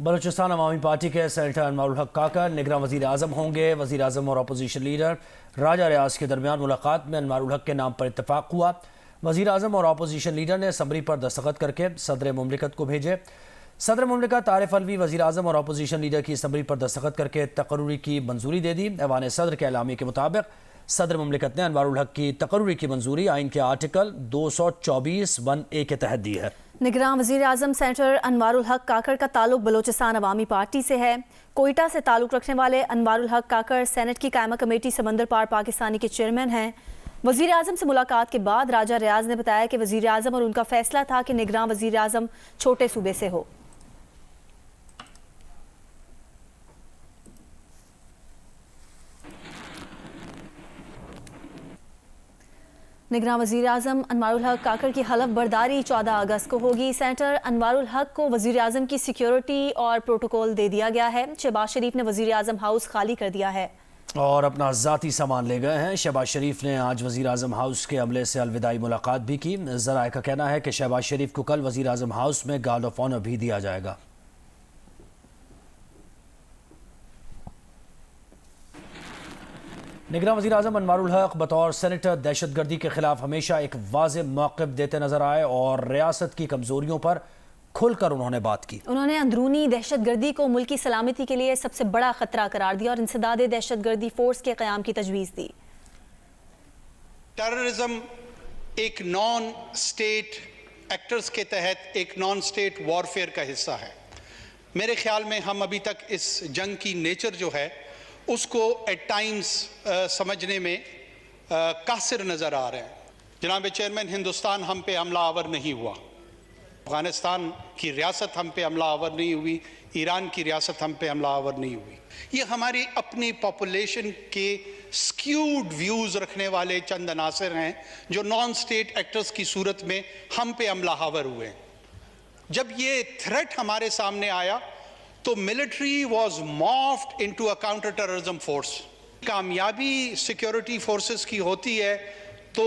بلوچستان عوامی پارٹی کے سینیٹر انوار الحق کاکڑ نگراں وزیر اعظم ہوں گے۔ وزیر اعظم اور اپوزیشن لیڈر راجہ ریاض کے درمیان ملاقات میں انوار الحق کے نام پر اتفاق ہوا۔ وزیر اعظم اور اپوزیشن لیڈر نے اسمبلی پر دستخط کر کے صدر مملکت کو بھیجے۔ صدر مملکت عارف علوی وزیر اعظم اور اپوزیشن لیڈر کی اسمبلی پر دستخط کر کے تقرری کی منظوری دے دی۔ ایوان صدر کے اعلامیے کے مطابق صدر مملکت نے انوار الحق کی تقرری کی منظوری آئین کے آرٹیکل 224(1)(a) کے تحت دی ہے۔ نگراں وزیر اعظم سینیٹر انوار الحق کاکڑ کا تعلق بلوچستان عوامی پارٹی سے ہے۔ کوئٹہ سے تعلق رکھنے والے انوار الحق کاکڑ سینٹ کی قائمہ کمیٹی سمندر پار پاکستانی کے چیئرمین ہیں۔ وزیر اعظم سے ملاقات کے بعد راجہ ریاض نے بتایا کہ وزیر اعظم اور ان کا فیصلہ تھا کہ نگراں وزیر اعظم چھوٹے صوبے سے ہو۔ نگراں وزیر اعظم انوار الحق کاکڑ کی حلف برداری 14 اگست کو ہوگی۔ سینیٹر انوار الحق کو وزیر اعظم کی سیکیورٹی اور پروٹوکول دے دیا گیا ہے۔ شہباز شریف نے وزیر اعظم ہاؤس خالی کر دیا ہے اور اپنا ذاتی سامان لے گئے ہیں۔ شہباز شریف نے آج وزیر اعظم ہاؤس کے عملے سے الوداعی ملاقات بھی کی۔ ذرائع کا کہنا ہے کہ شہباز شریف کو کل وزیر اعظم ہاؤس میں گارڈ آف آنر بھی دیا جائے گا۔ نگراں وزیر اعظم انوار الحق بطور سینیٹر دہشت گردی کے خلاف ہمیشہ ایک واضح موقف دیتے نظر آئے اور ریاست کی کمزوریوں پر کھل کر انہوں نے بات کی۔ انہوں نے اندرونی دہشت گردی کو ملکی سلامتی کے لیے سب سے بڑا خطرہ قرار دیا اور انسداد دہشت گردی فورس کے قیام کی تجویز دی۔ ٹیررزم ایک نان سٹیٹ ایکٹرز کے تحت ایک نان سٹیٹ وارفیئر کا حصہ ہے۔ میرے خیال میں ہم ابھی تک اس جنگ کی نیچر جو ہے اس کو ایٹ ٹائمز سمجھنے میں قاصر نظر آ رہے ہیں۔ جناب چیئرمین، ہندوستان ہم پہ حملہ آور نہیں ہوا، افغانستان کی ریاست ہم پہ حملہ آور نہیں ہوئی، ایران کی ریاست ہم پہ حملہ آور نہیں ہوئی۔ یہ ہماری اپنی پاپولیشن کے سکیوڈ ویوز رکھنے والے چند عناصر ہیں جو نان سٹیٹ ایکٹرز کی صورت میں ہم پہ حملہ آور ہوئے ہیں۔ جب یہ تھریٹ ہمارے سامنے آیا تو military was morphed into a counter terrorism force. کامیابی سیکیورٹی فورسز کی ہوتی ہے تو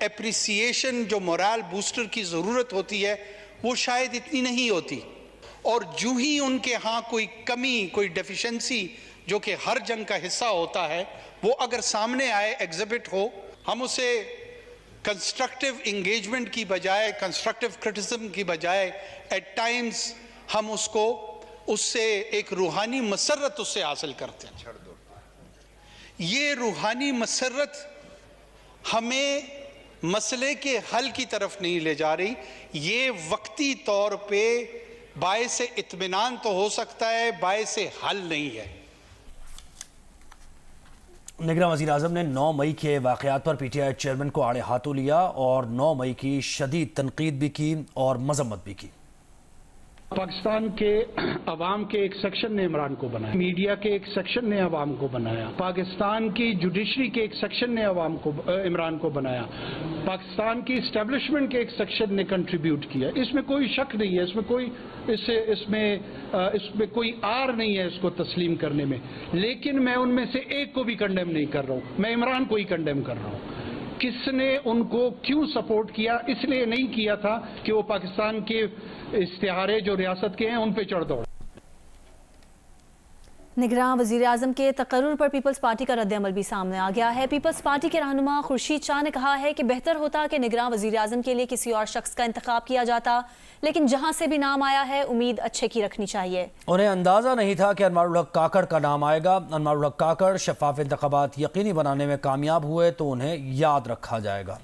اپریسیشن جو مورال بوسٹر کی ضرورت ہوتی ہے وہ شاید اتنی نہیں ہوتی، اور جو ہی ان کے ہاں کوئی کمی، کوئی ڈیفیشنسی جو کہ ہر جنگ کا حصہ ہوتا ہے وہ اگر سامنے آئے، ایگزبٹ ہو، ہم اسے کنسٹرکٹیو انگیجمنٹ کی بجائے، کنسٹرکٹیو کرٹیسزم کی بجائے ایٹ ٹائمز ہم اس سے ایک روحانی مسرت اس سے حاصل کرتے ہیں۔ یہ روحانی مسرت ہمیں مسئلے کے حل کی طرف نہیں لے جا رہی، یہ وقتی طور پہ باعث اطمینان تو ہو سکتا ہے، باعث حل نہیں ہے۔ نگراں وزیر اعظم نے 9 مئی کے واقعات پر پی ٹی آئی چیئرمین کو آڑے ہاتھوں لیا اور 9 مئی کی شدید تنقید بھی کی اور مذمت بھی کی۔ پاکستان کے عوام کے ایک سیکشن نے عمران کو بنایا، میڈیا کے ایک سیکشن نے عوام کو بنایا، پاکستان کی جوڈیشری کے ایک سیکشن نے عمران کو بنایا، پاکستان کی اسٹیبلشمنٹ کے ایک سیکشن نے کنٹریبیوٹ کیا۔ اس میں کوئی شک نہیں ہے، اس میں کوئی آر نہیں ہے اس کو تسلیم کرنے میں، لیکن میں ان میں سے ایک کو بھی کنڈیم نہیں کر رہا ہوں، میں عمران کو ہی کنڈیم کر رہا ہوں۔ کس نے ان کو کیوں سپورٹ کیا؟ اس لیے نہیں کیا تھا کہ وہ پاکستان کے استعارے جو ریاست کے ہیں ان پہ چڑھ دوڑ۔ نگراں وزیر اعظم کے تقرر پر پیپلز پارٹی کا رد عمل بھی سامنے آ گیا ہے۔ پیپلز پارٹی کے رہنما خورشید شاہ نے کہا ہے کہ بہتر ہوتا کہ نگراں وزیر اعظم کے لیے کسی اور شخص کا انتخاب کیا جاتا، لیکن جہاں سے بھی نام آیا ہے امید اچھے کی رکھنی چاہیے۔ انہیں اندازہ نہیں تھا کہ انوار الحق کاکڑ کا نام آئے گا۔ انوار الحق کاکڑ شفاف انتخابات یقینی بنانے میں کامیاب ہوئے تو انہیں یاد رکھا جائے گا۔